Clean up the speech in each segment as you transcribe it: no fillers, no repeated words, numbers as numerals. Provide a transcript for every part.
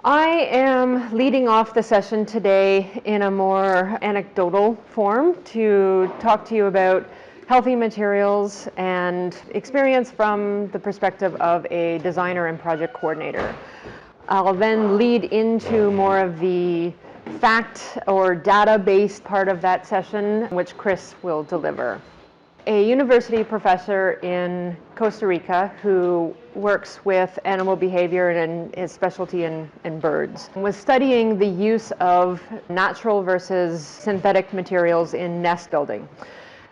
I am leading off the session today in a more anecdotal form to talk to you about healthy materials and experience from the perspective of a designer and project coordinator. I'll then lead into more of the fact or data-based part of that session, which Chris will deliver. A university professor in Costa Rica who works with animal behavior and his specialty in birds was studying the use of natural versus synthetic materials in nest building,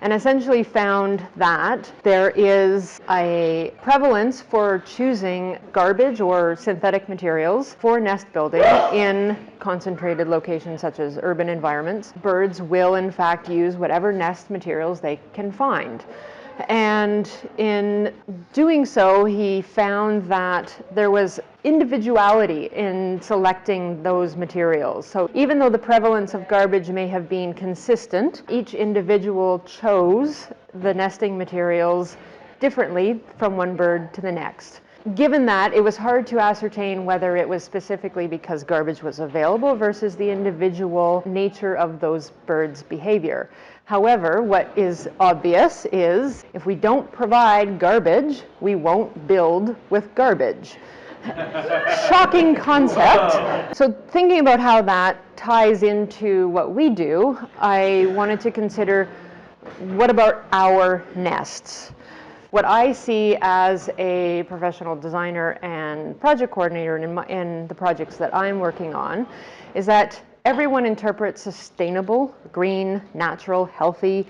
and essentially found that there is a prevalence for choosing garbage or synthetic materials for nest building in concentrated locations such as urban environments. Birds will in fact use whatever nest materials they can find. And in doing so, he found that there was individuality in selecting those materials. So even though the prevalence of garbage may have been consistent, each individual chose the nesting materials differently from one bird to the next. Given that, it was hard to ascertain whether it was specifically because garbage was available versus the individual nature of those birds' behavior. However, what is obvious is if we don't provide garbage, we won't build with garbage. Shocking concept. So thinking about how that ties into what we do, I wanted to consider, what about our nests? What I see as a professional designer and project coordinator in the projects that I'm working on is that everyone interprets sustainable, green, natural, healthy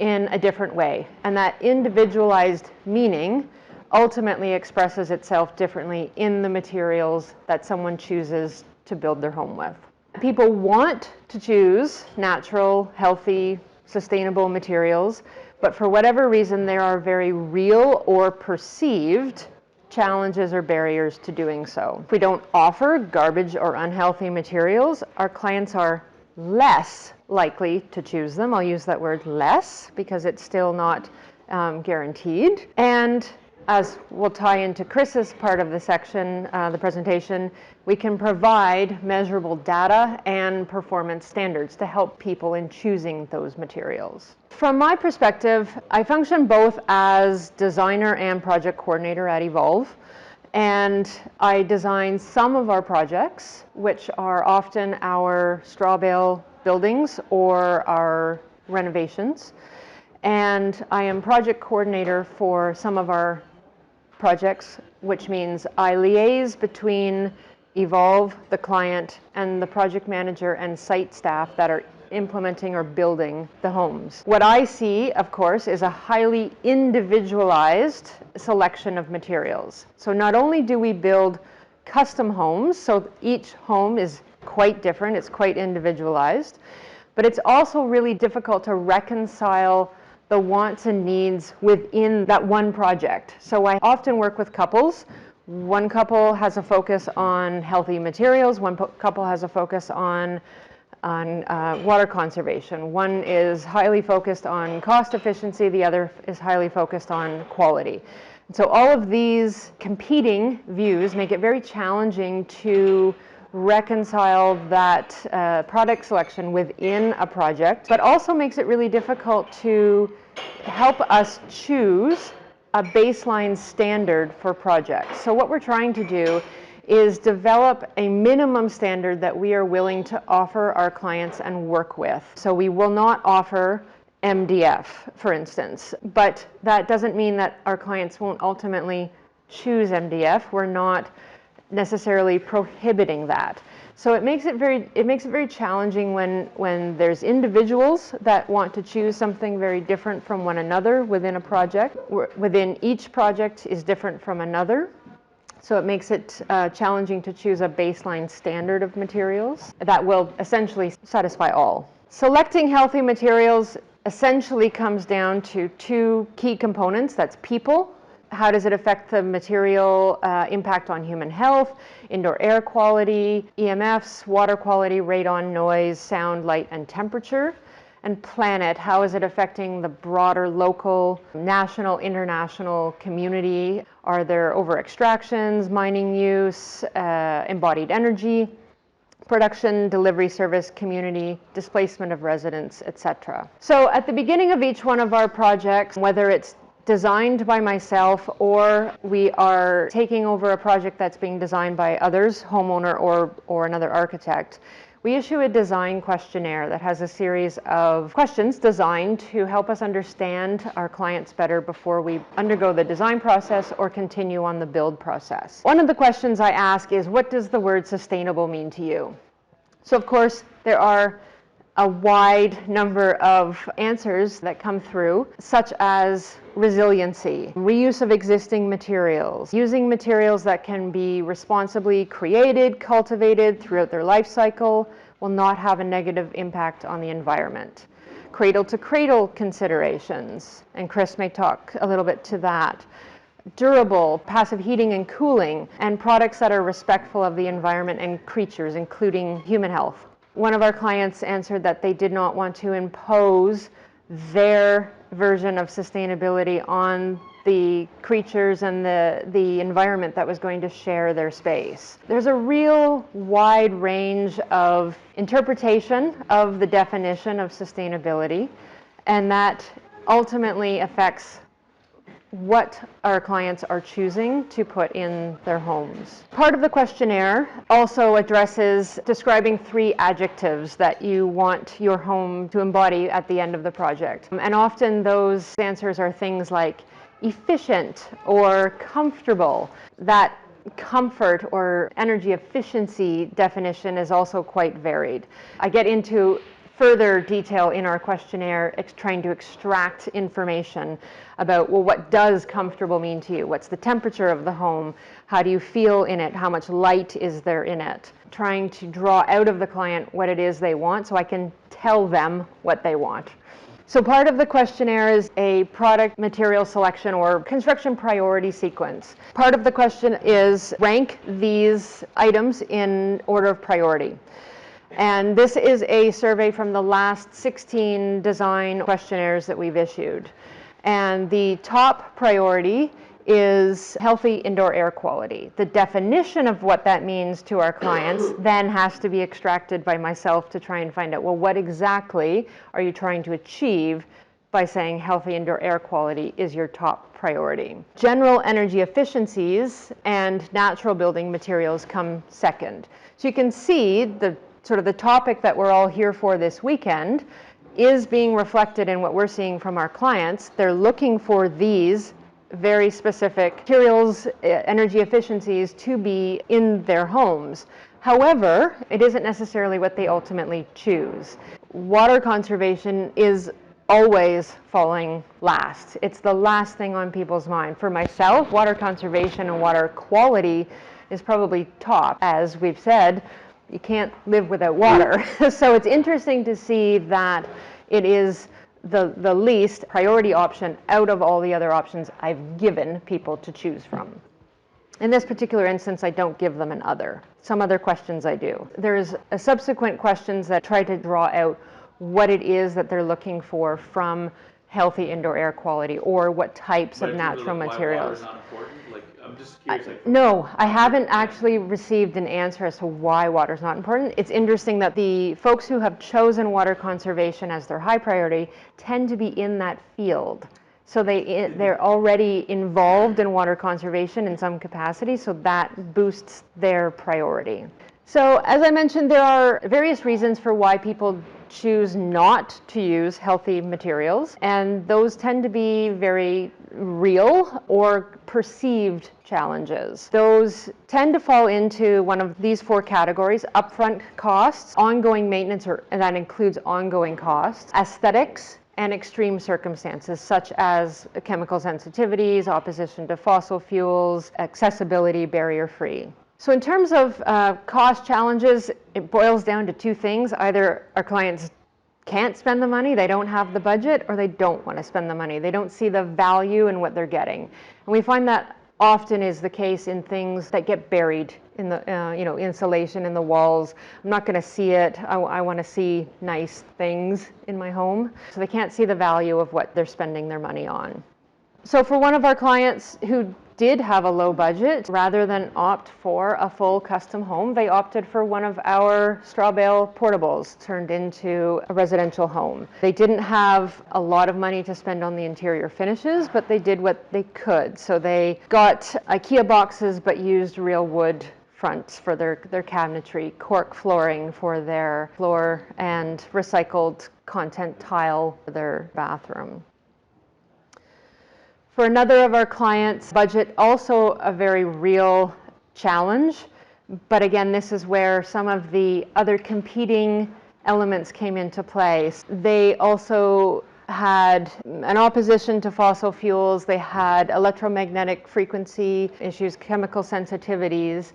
in a different way. And that individualized meaning ultimately expresses itself differently in the materials that someone chooses to build their home with. People want to choose natural, healthy, sustainable materials, but for whatever reason, there are very real or perceived challenges or barriers to doing so. If we don't offer garbage or unhealthy materials, our clients are less likely to choose them. I'll use that word less because it's still not guaranteed. And as we'll tie into Chris's part of the section, the presentation, we can provide measurable data and performance standards to help people in choosing those materials. From my perspective, I function both as designer and project coordinator at Evolve, and I design some of our projects, which are often our straw bale buildings or our renovations. And I am project coordinator for some of our projects, which means I liaise between Evolve, the client, and the project manager and site staff that are implementing or building the homes. What I see, of course, is a highly individualized selection of materials. So not only do we build custom homes, so each home is quite different, it's quite individualized, but it's also really difficult to reconcile the wants and needs within that one project. So I often work with couples. One couple has a focus on healthy materials, one couple has a focus on water conservation. One is highly focused on cost efficiency, the other is highly focused on quality. And so all of these competing views make it very challenging to reconcile that product selection within a project, but also makes it really difficult to help us choose a baseline standard for projects. So what we're trying to do is develop a minimum standard that we are willing to offer our clients and work with. So we will not offer MDF, for instance, but that doesn't mean that our clients won't ultimately choose MDF. We're not necessarily prohibiting that. So it makes it very challenging when there's individuals that want to choose something very different from one another within a project. Within each project is different from another. So it makes it challenging to choose a baseline standard of materials that will essentially satisfy all. Selecting healthy materials essentially comes down to two key components. That's people. How does it affect the material impact on human health, indoor air quality, EMFs, water quality, radon, noise, sound, light, and temperature? and planet. How is it affecting the broader local, national, international community? Are there over-extractions, mining use, embodied energy production, delivery service, community, displacement of residents, etc. So at the beginning of each one of our projects, whether it's designed by myself or we are taking over a project that's being designed by others, homeowner or another architect, we issue a design questionnaire that has a series of questions designed to help us understand our clients better before we undergo the design process or continue on the build process. One of the questions I ask is, what does the word sustainable mean to you? So of course, there are a wide number of answers that come through, such as resiliency, reuse of existing materials, using materials that can be responsibly created, cultivated throughout their life cycle, will not have a negative impact on the environment. Cradle-to-cradle considerations, and Chris may talk a little bit to that. Durable, passive heating and cooling, and products that are respectful of the environment and creatures, including human health. One of our clients answered that they did not want to impose their version of sustainability on the creatures and the environment that was going to share their space. There's a real wide range of interpretation of the definition of sustainability, and that ultimately affects what our clients are choosing to put in their homes. Part of the questionnaire also addresses describing 3 adjectives that you want your home to embody at the end of the project. And often those answers are things like efficient or comfortable. That comfort or energy efficiency definition is also quite varied. I get into further detail in our questionnaire, trying to extract information about, well, what does comfortable mean to you? What's the temperature of the home? How do you feel in it? How much light is there in it? Trying to draw out of the client what it is they want so I can tell them what they want. So part of the questionnaire is a product material selection or construction priority sequence. Part of the question is rank these items in order of priority. And this is a survey from the last 16 design questionnaires that we've issued. And the top priority is healthy indoor air quality. The definition of what that means to our clients then has to be extracted by myself to try and find out, well, what exactly are you trying to achieve by saying healthy indoor air quality is your top priority. General energy efficiencies and natural building materials come second. So you can see the sort of the topic that we're all here for this weekend is being reflected in what we're seeing from our clients. They're looking for these very specific materials, energy efficiencies to be in their homes. However, it isn't necessarily what they ultimately choose. Water conservation is always falling last. It's the last thing on people's mind. For myself, water conservation and water quality is probably top. As we've said, you can't live without water. So it's interesting to see that it is the least priority option out of all the other options I've given people to choose from. In this particular instance, I don't give them an other. Some other questions I do. There's a subsequent questions that try to draw out what it is that they're looking for from healthy indoor air quality, or what types of natural materials. Why water's not important? Like, I'm just curious. No, I haven't actually received an answer as to why water is not important. It's interesting that the folks who have chosen water conservation as their high priority tend to be in that field. So they're already involved in water conservation in some capacity, so that boosts their priority. So as I mentioned, there are various reasons for why people choose not to use healthy materials, and those tend to be very real or perceived challenges. Those tend to fall into one of these 4 categories: upfront costs, ongoing maintenance, and that includes ongoing costs, aesthetics, and extreme circumstances such as chemical sensitivities, opposition to fossil fuels, accessibility, barrier-free. So in terms of cost challenges, it boils down to 2 things. Either our clients can't spend the money, they don't have the budget, or they don't want to spend the money. They don't see the value in what they're getting. And we find that often is the case in things that get buried in the insulation in the walls. I'm not going to see it. I want to see nice things in my home. So they can't see the value of what they're spending their money on. So for one of our clients who did have a low budget, rather than opt for a full custom home, they opted for one of our straw bale portables turned into a residential home. They didn't have a lot of money to spend on the interior finishes, but they did what they could. So they got IKEA boxes but used real wood fronts for their cabinetry, cork flooring for their floor, and recycled content tile for their bathroom. For another of our clients, budget also a very real challenge, but again, this is where some of the other competing elements came into play. They also had an opposition to fossil fuels, they had electromagnetic frequency issues, chemical sensitivities.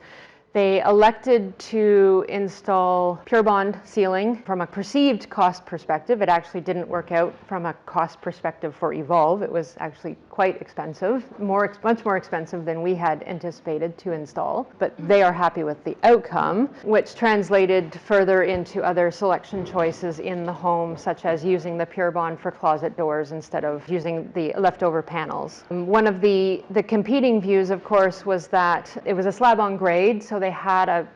They elected to install PureBond ceiling. From a perceived cost perspective, it actually didn't work out from a cost perspective for Evolve. It was actually quite expensive, much more expensive than we had anticipated to install. But they are happy with the outcome, which translated further into other selection choices in the home, such as using the PureBond for closet doors instead of using the leftover panels. One of the competing views, of course, was that it was a slab on grade, so they had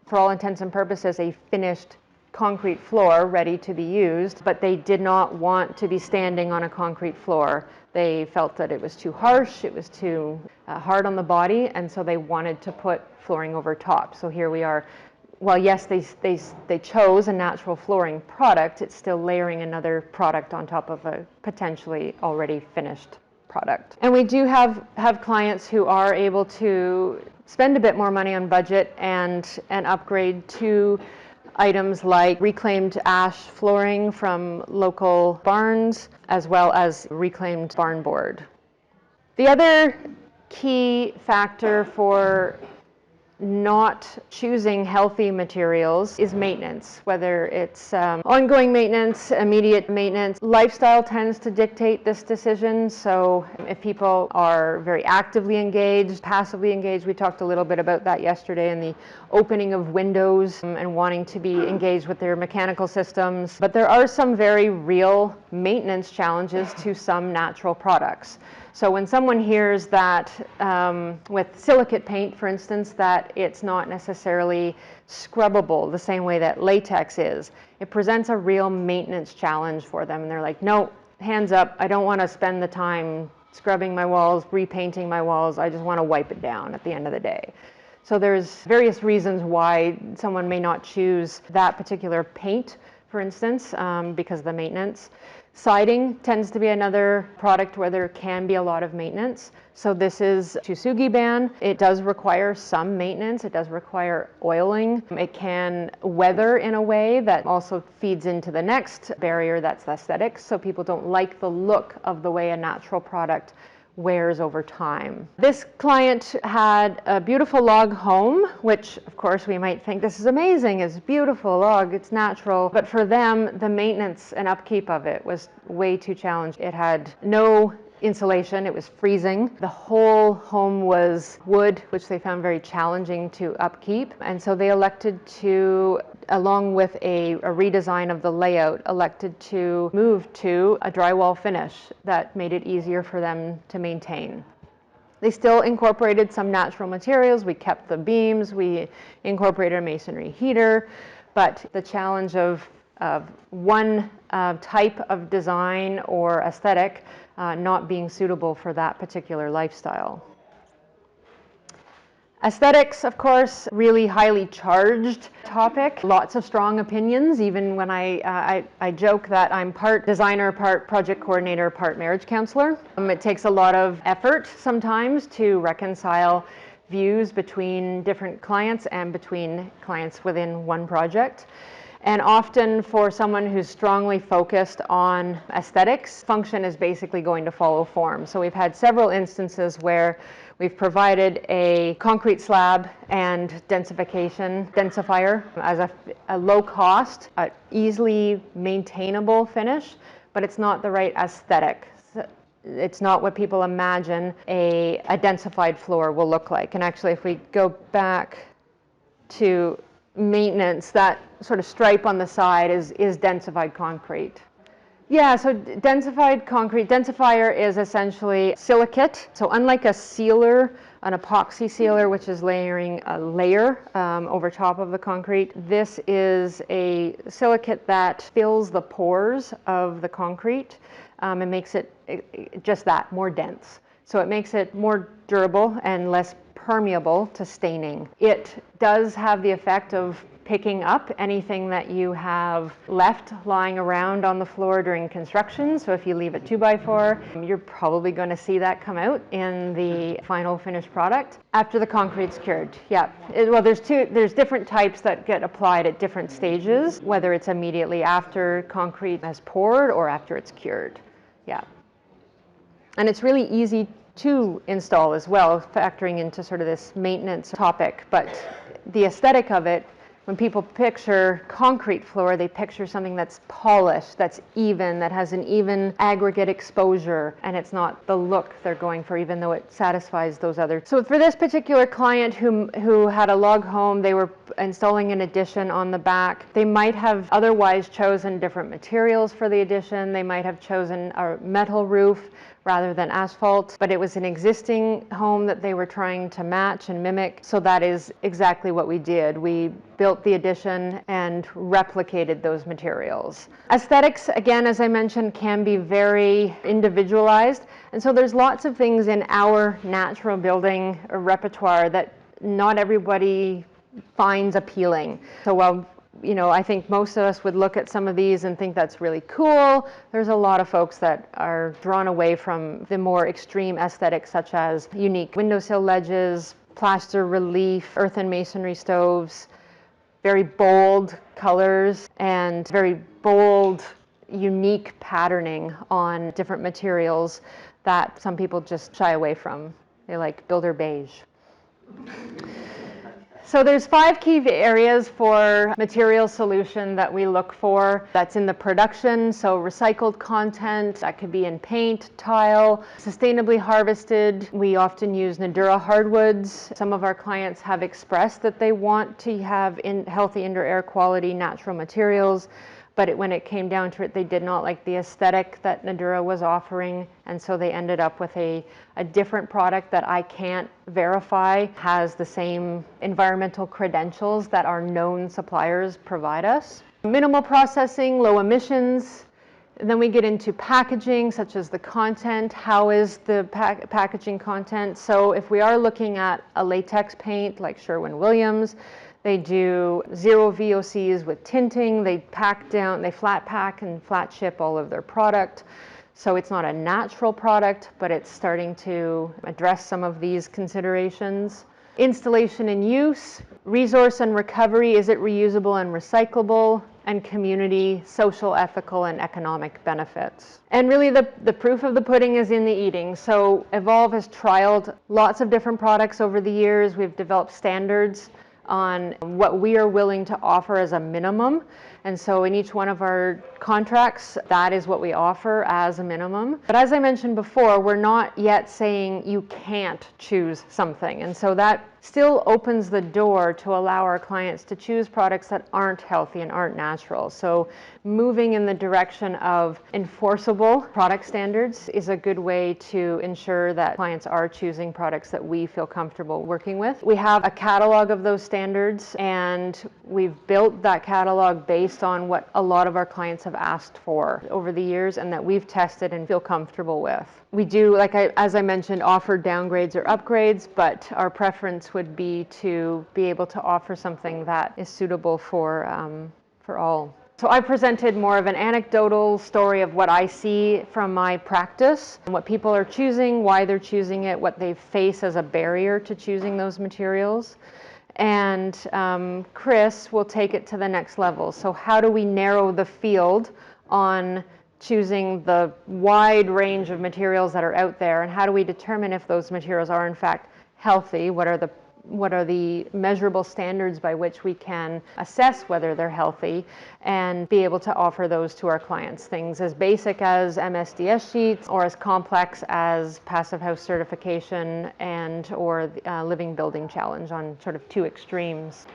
for all intents and purposes, a finished concrete floor ready to be used, but they did not want to be standing on a concrete floor. They felt that it was too harsh, it was too hard on the body, and so they wanted to put flooring over top. So here we are. Well, yes, they chose a natural flooring product, it's still layering another product on top of a potentially already finished product. And we do have clients who are able to spend a bit more money on budget and upgrade to items like reclaimed ash flooring from local barns, as well as reclaimed barn board. The other key factor for not choosing healthy materials is maintenance, whether it's ongoing maintenance, immediate maintenance. Lifestyle tends to dictate this decision. So if people are very actively engaged, passively engaged, we talked a little bit about that yesterday in the opening of windows and wanting to be engaged with their mechanical systems. But there are some very real maintenance challenges to some natural products. So when someone hears that with silicate paint, for instance, that it's not necessarily scrubbable the same way that latex is, it presents a real maintenance challenge for them. And they're like, no, hands up, I don't want to spend the time scrubbing my walls, repainting my walls, I just want to wipe it down at the end of the day. So there's various reasons why someone may not choose that particular paint, for instance, because of the maintenance. Siding tends to be another product where there can be a lot of maintenance. So this is Tsugi ban. It does require some maintenance. It does require oiling. It can weather in a way that also feeds into the next barrier, that's aesthetics. So people don't like the look of the way a natural product wears over time. This client had a beautiful log home, which of course we might think this is amazing, it's beautiful log, it's natural, but for them the maintenance and upkeep of it was way too challenging. It had no insulation, it was freezing. The whole home was wood, which they found very challenging to upkeep, and so they elected to, along with a redesign of the layout, elected to move to a drywall finish that made it easier for them to maintain. They still incorporated some natural materials. We kept the beams, we incorporated a masonry heater, but the challenge of one type of design or aesthetic not being suitable for that particular lifestyle. Aesthetics, of course, really highly charged topic. Lots of strong opinions, even when I joke that I'm part designer, part project coordinator, part marriage counselor. It takes a lot of effort sometimes to reconcile views between different clients and between clients within one project. And often for someone who's strongly focused on aesthetics, function is basically going to follow form. So we've had several instances where we've provided a concrete slab and densifier as a low cost, easily maintainable finish, but it's not the right aesthetic. It's not what people imagine a densified floor will look like. And actually, if we go back to maintenance, that sort of stripe on the side is densified concrete. Yeah, so densified concrete, densifier is essentially silicate. So unlike a sealer, an epoxy sealer, which is layering a layer over top of the concrete, this is a silicate that fills the pores of the concrete and makes it just that, more dense. So it makes it more durable and less permeable to staining. It does have the effect of picking up anything that you have left lying around on the floor during construction. So if you leave a 2x4, you're probably going to see that come out in the final finished product after the concrete's cured. Yeah, well, there's different types that get applied at different stages, whether it's immediately after concrete has poured or after it's cured. Yeah. And it's really easy to install as well, factoring into sort of this maintenance topic. But the aesthetic of it, when people picture concrete floor, they picture something that's polished, that's even, that has an even aggregate exposure, and it's not the look they're going for, even though it satisfies those other. So for this particular client who had a log home, they were installing an addition on the back. They might have otherwise chosen different materials for the addition. They might have chosen a metal roof rather than asphalt, but it was an existing home that they were trying to match and mimic. So that is exactly what we did. We built the addition and replicated those materials. Aesthetics, again, as I mentioned, can be very individualized. And so there's lots of things in our natural building repertoire that not everybody finds appealing. So while I think most of us would look at some of these and think that's really cool, there's a lot of folks that are drawn away from the more extreme aesthetics, such as unique windowsill ledges, plaster relief, earth and masonry stoves, very bold colors, and very bold, unique patterning on different materials that some people just shy away from. They like builder beige. So there's 5 key areas for material solution that we look for. That's in the production, so recycled content, that could be in paint, tile, sustainably harvested. We often use Nudura hardwoods. Some of our clients have expressed that they want to have healthy indoor air quality natural materials, but when it came down to it, they did not like the aesthetic that Nudura was offering, and so they ended up with a different product that I can't verify has the same environmental credentials that our known suppliers provide us. Minimal processing, low emissions. And then we get into packaging, such as the content. How is the packaging content? So if we are looking at a latex paint like Sherwin-Williams, they do 0 VOCs with tinting. They flat pack and flat ship all of their product. So it's not a natural product, but it's starting to address some of these considerations. Installation and use, resource and recovery, is it reusable and recyclable? And community, social, ethical, and economic benefits. And really the proof of the pudding is in the eating. So Evolve has trialed lots of different products over the years. We've developed standards on what we are willing to offer as a minimum. And so in each one of our contracts, that is what we offer as a minimum. But as I mentioned before, we're not yet saying you can't choose something. And so that still opens the door to allow our clients to choose products that aren't healthy and aren't natural. So moving in the direction of enforceable product standards is a good way to ensure that clients are choosing products that we feel comfortable working with. We have a catalog of those standards, and we've built that catalog based on what a lot of our clients have asked for over the years and that we've tested and feel comfortable with. We do, as I mentioned, offer downgrades or upgrades, but our preference would be to be able to offer something that is suitable for all. So I presented more of an anecdotal story of what I see from my practice, and what people are choosing, why they're choosing it, what they face as a barrier to choosing those materials. And Chris will take it to the next level. So how do we narrow the field on choosing the wide range of materials that are out there, and how do we determine if those materials are in fact healthy? What are the what are the measurable standards by which we can assess whether they're healthy, and be able to offer those to our clients. Things as basic as MSDS sheets, or as complex as Passive House certification and or Living Building Challenge, on sort of two extremes.